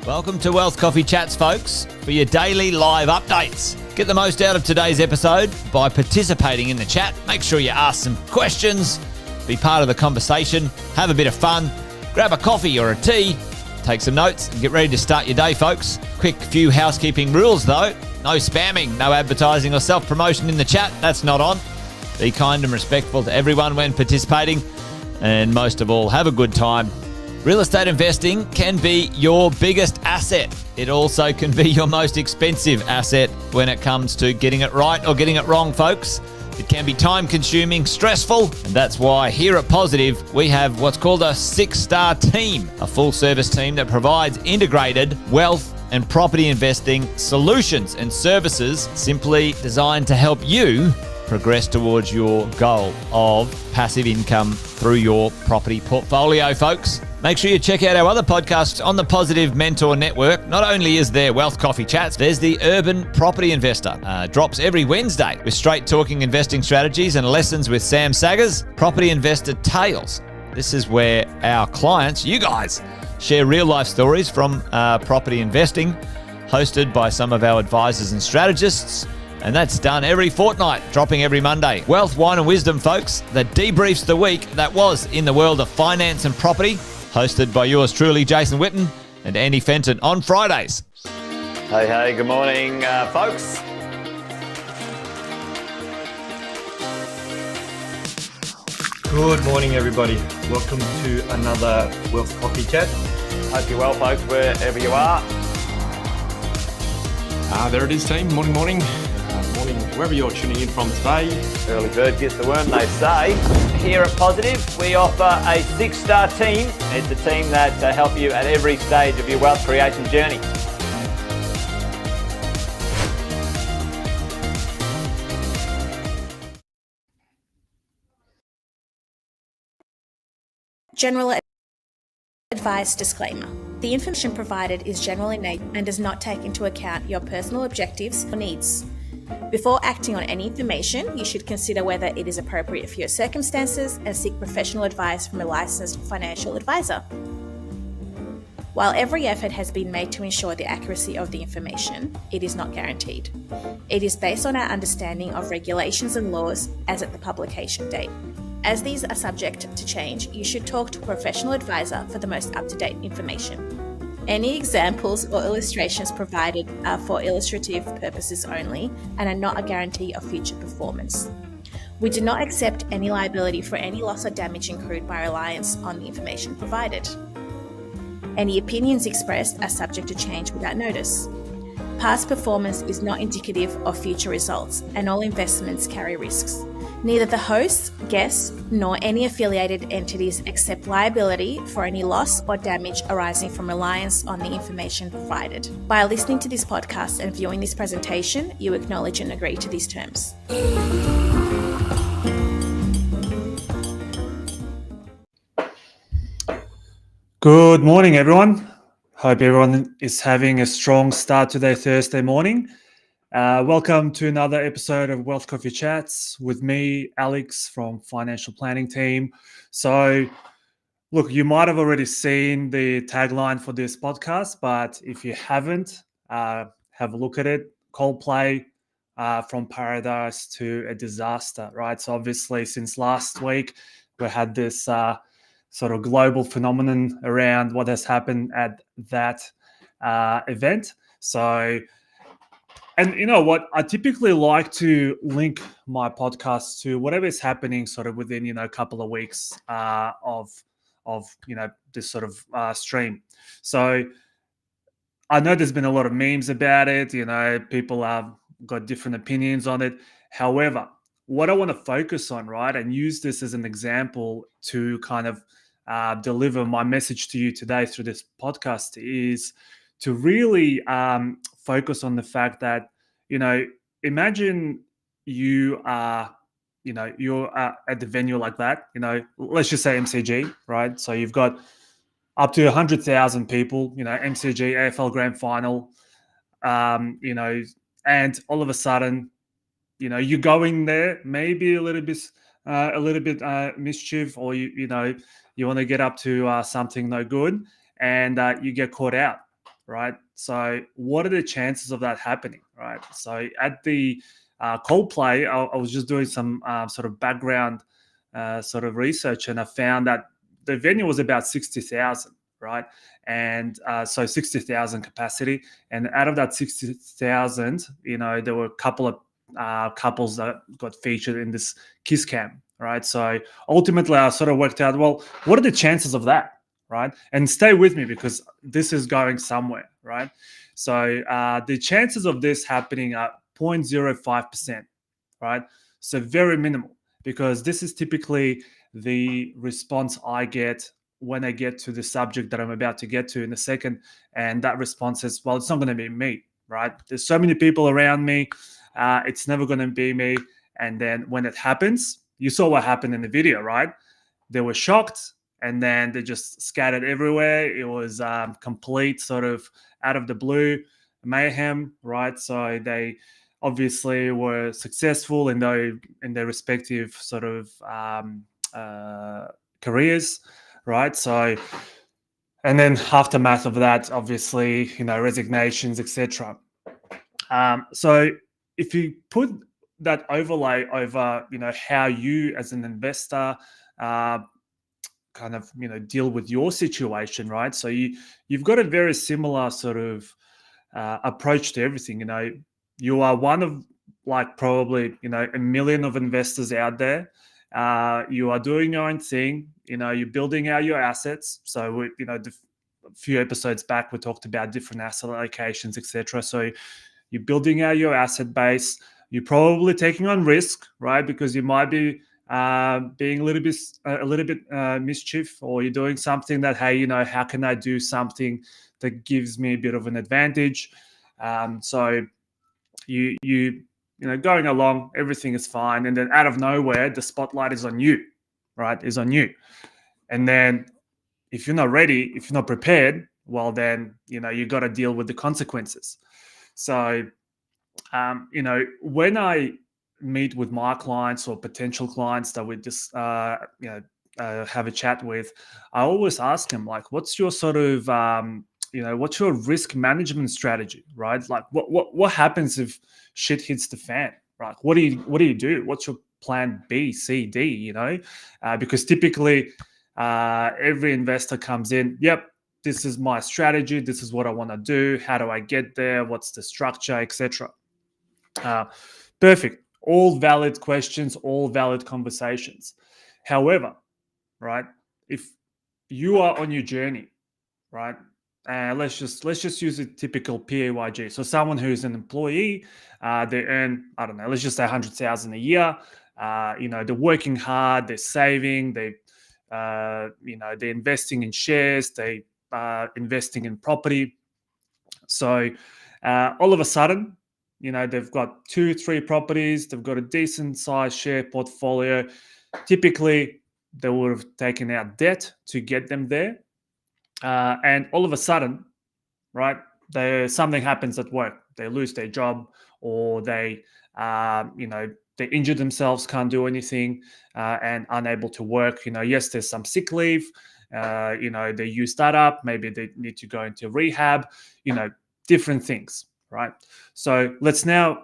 Welcome to Wealth Coffee Chats, folks, for your daily live updates. Get the most out of today's episode by participating in the chat. Make sure you ask some questions, be part of the conversation, have a bit of fun, grab a coffee or a tea, take some notes, and get ready to start your day, folks. Quick few housekeeping rules, though. No spamming, no advertising or self-promotion in the chat. That's not on. Be kind and respectful to everyone when participating. And most of all, have a good time. Real estate investing can be your biggest asset. It also can be your most expensive asset when it comes to getting it right or getting it wrong, folks. It can be time-consuming, stressful, and that's why here at Positive, we have what's called a 6-star team, a full-service team that provides integrated wealth and property investing solutions and services simply designed to help you progress towards your goal of passive income through your property portfolio, folks. Make sure you check out our other podcasts on the Positive Mentor Network. Not only is there Wealth Coffee Chats, there's the Urban Property Investor. Drops every Wednesday with straight talking investing strategies and lessons with Sam Saggers. Property Investor Tales. This is where our clients, you guys, share real life stories from property investing, hosted by some of our advisors and strategists. And that's done every fortnight, dropping every Monday. Wealth, Wine and Wisdom, folks, that debriefs the week that was in the world of finance and property, hosted by yours truly, Jason Witten and Andy Fenton on Fridays. Hey, good morning, folks. Good morning, everybody. Welcome to another Wealth Coffee Chat. Hope you're well, folks, wherever you are. There it is, team. Morning. Morning, wherever you're tuning in from today. Early bird gets the worm, they say. Here at Positive, we offer a 6-star team. It's a team that help you at every stage of your wealth creation journey. General advice disclaimer. The information provided is general in nature and does not take into account your personal objectives or needs. Before acting on any information, you should consider whether it is appropriate for your circumstances and seek professional advice from a licensed financial advisor. While every effort has been made to ensure the accuracy of the information, it is not guaranteed. It is based on our understanding of regulations and laws as at the publication date. As these are subject to change, you should talk to a professional advisor for the most up-to-date information. Any examples or illustrations provided are for illustrative purposes only and are not a guarantee of future performance. We do not accept any liability for any loss or damage incurred by reliance on the information provided. Any opinions expressed are subject to change without notice. Past performance is not indicative of future results, and all investments carry risks. Neither the hosts, guests, nor any affiliated entities accept liability for any loss or damage arising from reliance on the information provided. By listening to this podcast and viewing this presentation, you acknowledge and agree to these terms. Good morning, everyone. Hope everyone is having a strong start to their Thursday morning. Welcome to another episode of Wealth Coffee Chats with me, Alex, from Financial Planning Team. So, look, you might have already seen the tagline for this podcast, but if you haven't, have a look at it. Coldplay, from paradise to a disaster, right? So obviously, since last week, we had this sort of global phenomenon around what has happened at that event. So, and you know what? I typically like to link my podcast to whatever is happening sort of within, a couple of weeks of this sort of stream. So I know there's been a lot of memes about it. People have got different opinions on it. However, what I want to focus on, right, and use this as an example to kind of deliver my message to you today through this podcast is to really focus on the fact that, imagine you are, you're at the venue like that, let's just say MCG, right? So you've got up to 100,000 people, MCG, AFL Grand Final, and all of a sudden, you're going there, maybe a little bit mischief, or you want to get up to something no good, and you get caught out. right? So what are the chances of that happening, right? So at the Coldplay, I was just doing some sort of background sort of research, and I found that the venue was about 60,000, right? And so 60,000 capacity, and out of that 60,000, there were a couple of couples that got featured in this kiss cam, right? So ultimately, I sort of worked out, well, what are the chances of that, right? And stay with me because this is going somewhere, right? So the chances of this happening are 0.05%, right? So very minimal, because this is typically the response I get when I get to the subject that I'm about to get to in a second. And that response is, well, it's not going to be me, right? There's so many people around me. It's never going to be me. And then when it happens, you saw what happened in the video, right? They were shocked, and then they just scattered everywhere. It was complete sort of out of the blue mayhem, right? So they obviously were successful in their respective sort of careers, right? So, and then aftermath of that, obviously, resignations, etc. So if you put that overlay over, how you as an investor kind of deal with your situation, right? So you've got a very similar sort of approach to everything. You are one of like probably a million of investors out there. You are doing your own thing. You're building out your assets. So a few episodes back we talked about different asset allocations, etc. So you're building out your asset base. You're probably taking on risk, right? Because you might be being a little bit mischief, or you're doing something that, hey, how can I do something that gives me a bit of an advantage? So you going along, everything is fine, and then out of nowhere, the spotlight is on you, right? Is on you, and then if you're not ready, if you're not prepared, well, then you got to deal with the consequences. So when I meet with my clients or potential clients that we just have a chat with, I always ask them, like, what's your sort of what's your risk management strategy, right? Like what happens if shit hits the fan, right? What do you do? What's your plan B, C, D? Because typically every investor comes in, yep, this is my strategy, this is what I want to do, how do I get there, what's the structure, etc. Perfect. All valid questions, all valid conversations. However, right, if you are on your journey, right, let's just use a typical PAYG. So someone who's an employee, they earn, I don't know, let's just say 100,000 a year. They're working hard, they're saving, they're investing in shares, they investing in property. So all of a sudden, they've got 2-3 properties, they've got a decent sized share portfolio. Typically, they would have taken out debt to get them there. And all of a sudden, right, something happens at work. They lose their job, or they injure themselves, can't do anything, and unable to work. Yes, there's some sick leave. They use that up. Maybe they need to go into rehab. Different things, right? So let's now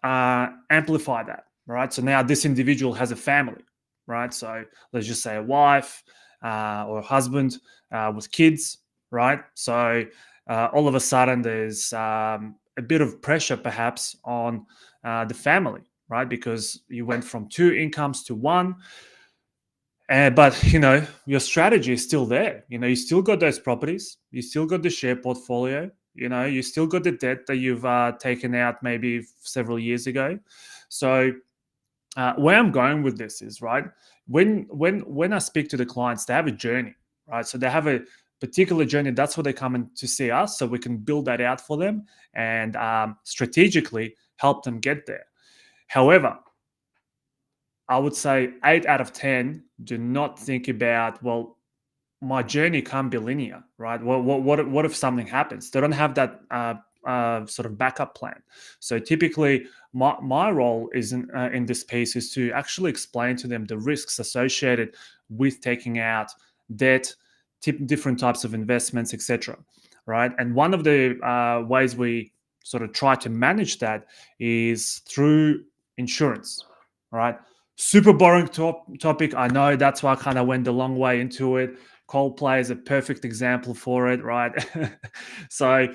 amplify that, right? So now this individual has a family, right? So let's just say a wife or a husband with kids, right? So all of a sudden there's a bit of pressure perhaps on the family, right? Because you went from 2 incomes to 1. But your strategy is still there. You still got those properties, you still got the share portfolio, you still got the debt that you've taken out maybe several years ago. So where I'm going with this is, right, when I speak to the clients, they have a journey, right? So they have a particular journey. That's what they come in to see us, so we can build that out for them and strategically help them get there. However, I would say 8 out of 10 do not think about, well, my journey can't be linear, right? Well, what if something happens? They don't have that sort of backup plan. So typically, my role is in this piece is to actually explain to them the risks associated with taking out debt, different types of investments, etc. right? And one of the ways we sort of try to manage that is through insurance, right? Super boring topic. I know, that's why I kind of went the long way into it. Coldplay is a perfect example for it, right? So,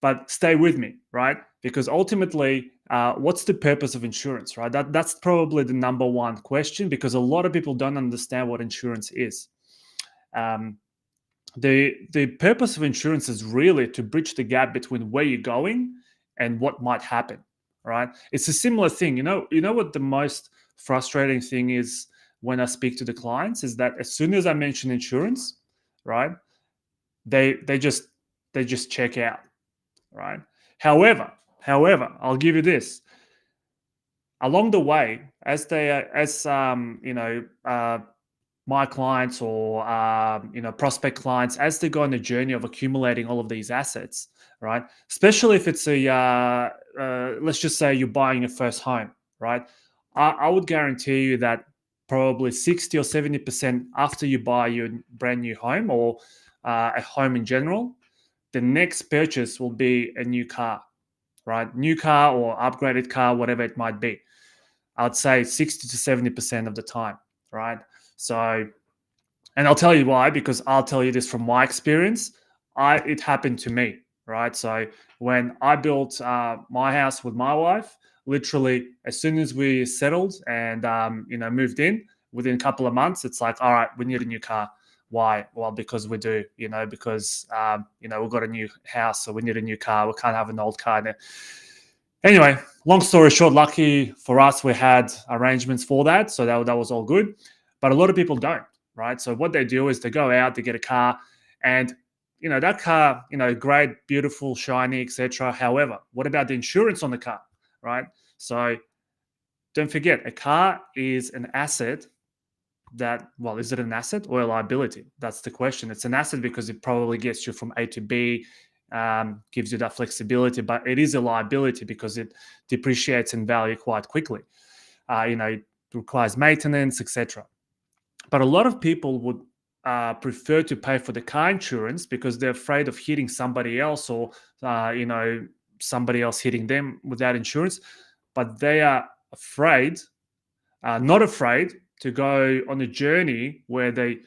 but stay with me, right? Because ultimately, what's the purpose of insurance, right? That's probably the number one question, because a lot of people don't understand what insurance is. The purpose of insurance is really to bridge the gap between where you're going and what might happen, right? It's a similar thing. You know what the most frustrating thing is when I speak to the clients is that as soon as I mention insurance, right, they just check out, right? However, I'll give you this. Along the way, as my clients or prospect clients, as they go on the journey of accumulating all of these assets, right? Especially if it's let's just say you're buying your first home, right? I would guarantee you that probably 60 or 70% after you buy your brand new home or a home in general, the next purchase will be a new car, right? New car or upgraded car, whatever it might be. I'd say 60 to 70% of the time, right? So, and I'll tell you why, because I'll tell you this from my experience. It happened to me, right? So when I built my house with my wife, literally as soon as we settled and moved in, within a couple of months, it's like, all right, we need a new car. Why? Well, because we do, because we've got a new house, so we need a new car. We can't have an old car now. Anyway, long story short, lucky for us, we had arrangements for that. So that was all good. But a lot of people don't, right? So what they do is they go out, they get a car, and that car, great, beautiful, shiny, etc. However, what about the insurance on the car, right? So don't forget, a car is an asset is it an asset or a liability? That's the question. It's an asset because it probably gets you from A to B, gives you that flexibility, but it is a liability because it depreciates in value quite quickly. It requires maintenance, etc. But a lot of people would prefer to pay for the car insurance because they're afraid of hitting somebody else or somebody else hitting them without insurance. But they are not afraid to go on a journey where they,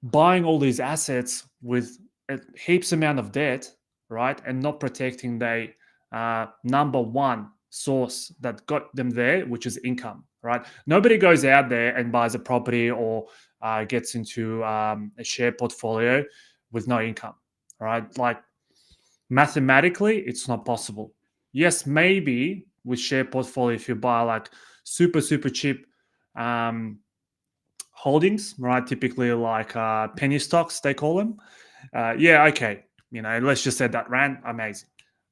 buying all these assets with a heaps amount of debt, right, and not protecting the number one source that got them there, which is income, right? Nobody goes out there and buys a property or gets into a share portfolio with no income, right? Like mathematically, it's not possible. Yes, maybe with share portfolio, if you buy like super cheap holdings, right? Typically like penny stocks, they call them. Okay. Let's just say that ran amazing.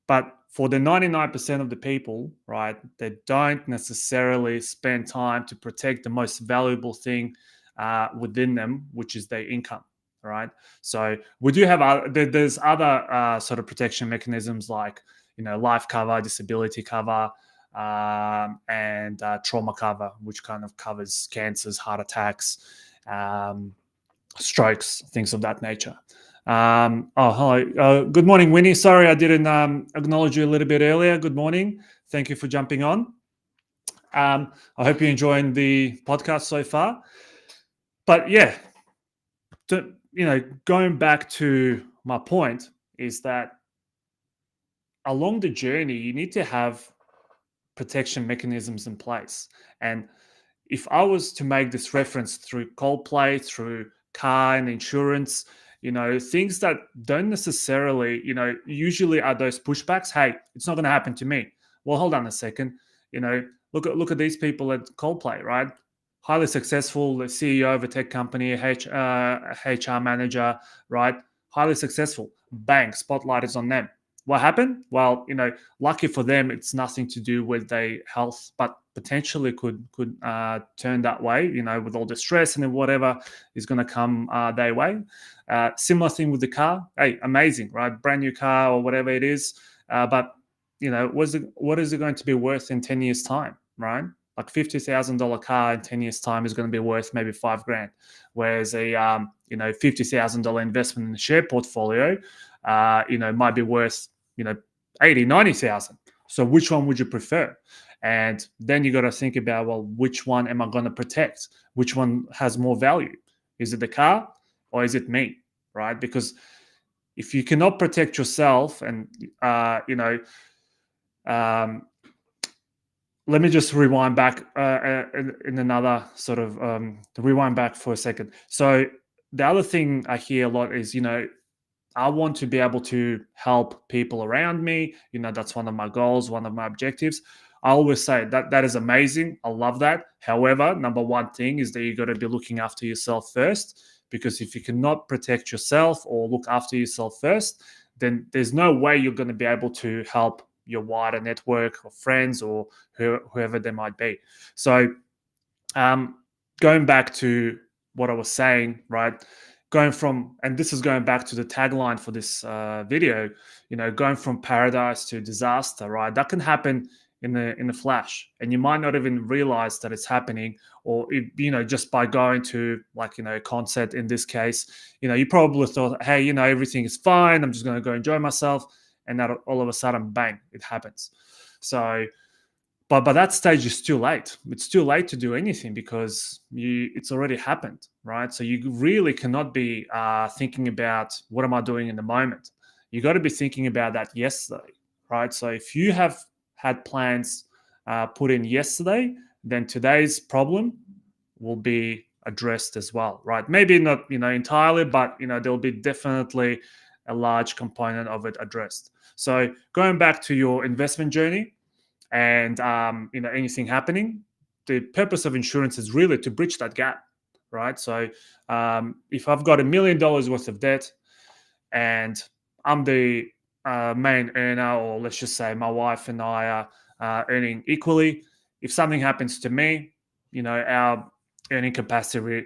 But for the 99% of the people, right, they don't necessarily spend time to protect the most valuable thing within them, which is their income, right? So we do have there's other sort of protection mechanisms like life cover, disability cover, and trauma cover, which kind of covers cancers, heart attacks, strokes, things of that nature. Hello. Good morning, Winnie. Sorry I didn't acknowledge you a little bit earlier. Good morning. Thank you for jumping on. I hope you're enjoying the podcast so far. But yeah, going back to my point is that along the journey, you need to have protection mechanisms in place. And if I was to make this reference through Coldplay, through car and insurance, things that don't necessarily, usually are those pushbacks. Hey, it's not going to happen to me. Well, hold on a second. Look at these people at Coldplay, right? Highly successful, the CEO of a tech company, HR manager, right? Highly successful. Bang, spotlight is on them. What happened? Well, lucky for them, it's nothing to do with their health, but potentially could turn that way, with all the stress and whatever is going to come their way. Similar thing with the car. Hey, amazing, right? Brand new car or whatever it is. But what is it going to be worth in 10 years' time, right? Like $50,000 car in 10 years' time is going to be worth maybe $5,000, whereas a $50,000 investment in the share portfolio, might be worth 80, 90,000. So which one would you prefer? And then you got to think about, well, which one am I going to protect? Which one has more value? Is it the car or is it me? Right? Because if you cannot protect yourself, and let me just rewind back in another sort of rewind back for a second. So the other thing I hear a lot is, I want to be able to help people around me. That's one of my goals, one of my objectives. I always say that is amazing. I love that. However, number one thing is that you got to be looking after yourself first, because if you cannot protect yourself or look after yourself first, then there's no way you're going to be able to help your wider network of friends or whoever they might be. So going back to what I was saying, right? And this is going back to the tagline for this video, going from paradise to disaster, right? That can happen in the flash, and you might not even realize that it's happening, or just by going to a concert in this case, you probably thought, hey, everything is fine, I'm just going to go enjoy myself, and that all of a sudden, bang, it happens. So but by that stage, it's too late. It's too late to do anything, because it's already happened, right? So you really cannot be thinking about what am I doing in the moment. You got to be thinking about that yesterday, right? So if you have had plans put in yesterday, then today's problem will be addressed as well, right? Maybe not entirely, but there'll be definitely a large component of it addressed. So going back to your investment journey, and anything happening, the purpose of insurance is really to bridge that gap, right? So if I've got $1 million worth of debt and I'm the main earner, or let's just say my wife and I are earning equally, if something happens to me, our earning capacity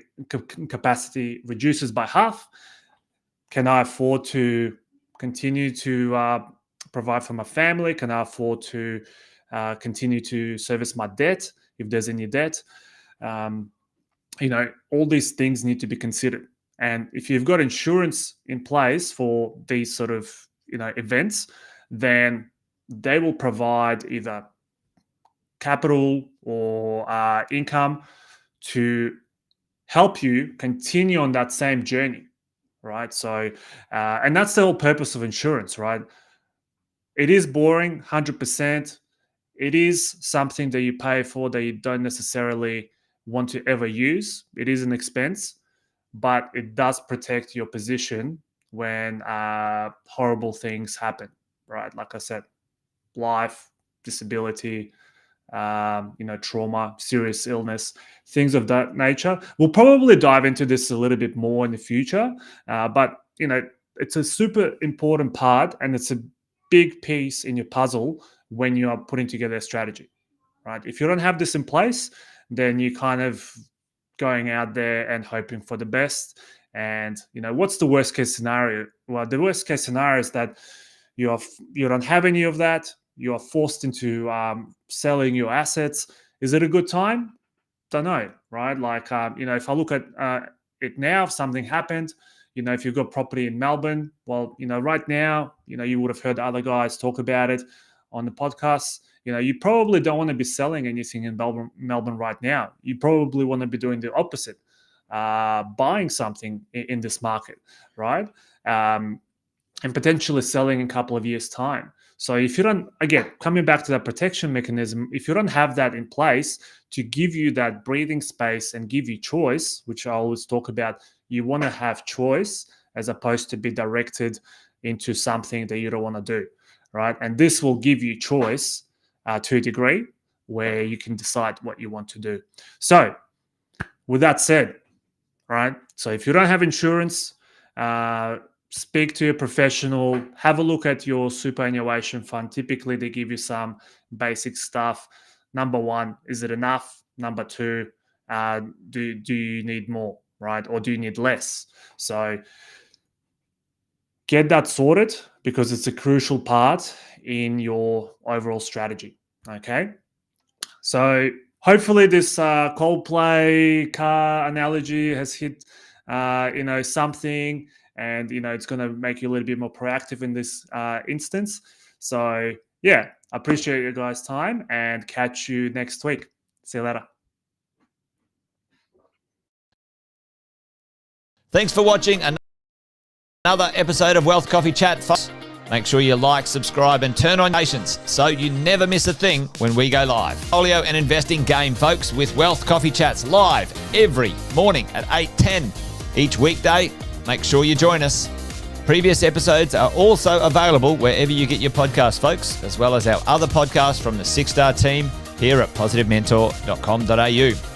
reduces by half. Can I afford to continue to provide for my family? Can I afford to continue to service my debt if there's any debt? All these things need to be considered. And if you've got insurance in place for these sort of events, then they will provide either capital or income to help you continue on that same journey, right? So, and that's the whole purpose of insurance, right? It is boring, 100%. It is something that you pay for that you don't necessarily want to ever use. It is an expense, but it does protect your position when horrible things happen, right? Like I said, life, disability, trauma, serious illness, things of that nature. We'll probably dive into this a little bit more in the future, but it's a super important part, and it's a big piece in your puzzle when you are putting together a strategy, right? If you don't have this in place, then you're kind of going out there and hoping for the best. And what's the worst case scenario? Well, the worst case scenario is that you don't have any of that. You are forced into selling your assets. Is it a good time? Don't know, right? Like if I look at it now, if something happened, if you've got property in Melbourne, well, right now, you would have heard other guys talk about it on the podcast. You probably don't want to be selling anything in Melbourne right now. You probably want to be doing the opposite, buying something in this market, right? And potentially selling in a couple of years' time. So if you don't, again, coming back to that protection mechanism, if you don't have that in place to give you that breathing space and give you choice, which I always talk about, you want to have choice as opposed to be directed into something that you don't want to do, right? And this will give you choice to a degree where you can decide what you want to do. So with that said, right? So if you don't have insurance, speak to a professional, have a look at your superannuation fund. Typically, they give you some basic stuff. Number one, is it enough? Number two, do you need more, right? Or do you need less? So get that sorted, because it's a crucial part in your overall strategy, okay? So hopefully this Coldplay car analogy has hit something, and it's going to make you a little bit more proactive in this instance. So yeah, I appreciate you guys' time and catch you next week. See you later. Thanks for watching another episode of Wealth Coffee Chat, folks. Make sure you like, subscribe, and turn on notifications so you never miss a thing when we go live. Portfolio and investing game, folks, with Wealth Coffee Chats live every morning at 8:10 each weekday. Make sure you join us. Previous episodes are also available wherever you get your podcasts, folks, as well as our other podcasts from the 6 Star team here at positivementor.com.au.